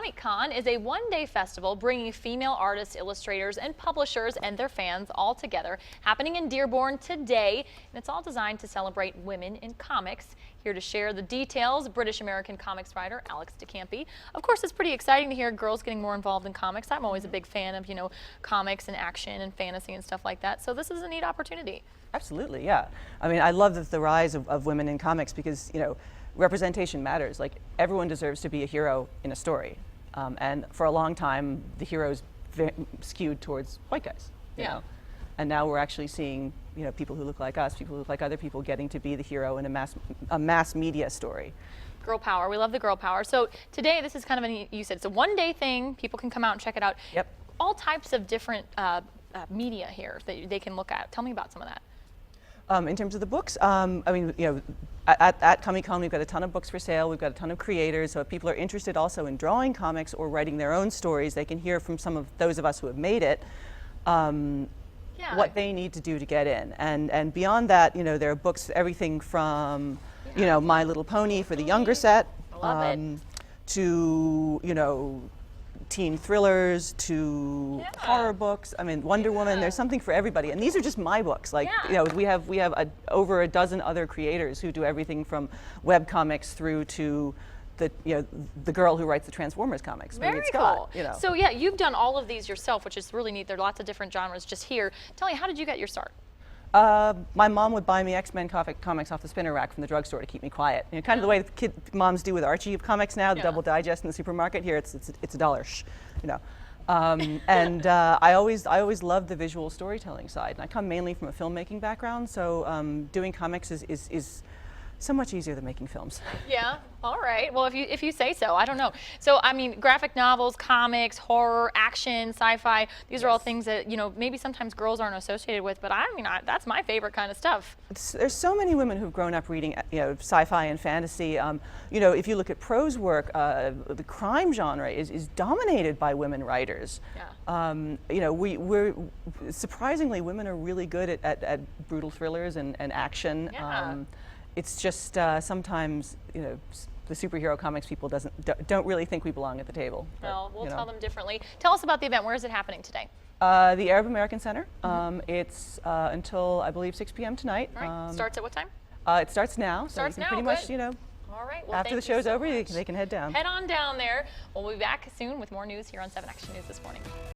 ComiqueCon is a one-day festival bringing female artists, illustrators, and publishers and their fans all together, happening in Dearborn today, and it's all designed to celebrate women in comics. Here to share the details, British-American comics writer Alex DeCampi. Of course, it's pretty exciting to hear girls getting more involved in comics. I'm always a big fan of, comics and action and fantasy and stuff like that, so this is a neat opportunity. Absolutely, yeah. I mean, I love the rise of women in comics because, representation matters. Like, everyone deserves to be a hero in a story. And for a long time, the heroes skewed towards white guys, you know? And now we're actually seeing, people who look like us, people who look like other people getting to be the hero in a mass media story. Girl power, we love the girl power. So today, this is kind of you said it's a one-day thing. People can come out and check it out. Yep. All types of different media here that they can look at. Tell me about some of that. In terms of the books, I mean, at ComiqueCon we've got a ton of books for sale, we've got a ton of creators, so if people are interested also in drawing comics or writing their own stories, they can hear from some of those of us who have made it, what they need to do to get in. And beyond that, there are books, everything from, My Little Pony for the younger set, to, teen thrillers, to horror books. I mean, Wonder Woman. There's something for everybody, and these are just my books. Like, we have over a dozen other creators who do everything from web comics through to the girl who writes the Transformers comics. Very cool. So yeah, you've done all of these yourself, which is really neat. There are lots of different genres just here. Tell me, how did you get your start? My mom would buy me X-Men comics off the spinner rack from the drugstore to keep me quiet. Kind of the way moms do with Archie comics now, the double digest in the supermarket. Here, it's $1, and I always loved the visual storytelling side. And I come mainly from a filmmaking background, so doing comics is so much easier than making films. Yeah. All right. Well, if you say so, I don't know. So I mean, graphic novels, comics, horror, action, sci-fi. These are all things that maybe sometimes girls aren't associated with. But I mean, that's my favorite kind of stuff. There's so many women who've grown up reading sci-fi and fantasy. If you look at prose work, the crime genre is dominated by women writers. Yeah. We're surprisingly, women are really good at brutal thrillers and action. Yeah. It's just sometimes, the superhero comics people don't really think we belong at the table. Well, we'll tell them differently. Tell us about the event. Where is it happening today? The Arab American Center. It's until, I believe, 6 p.m. tonight. All right. Starts at what time? It starts now. Starts now. Pretty much, all right. Well, after the show's over, they can head down. Head on down there. We'll be back soon with more news here on 7 Action News this morning.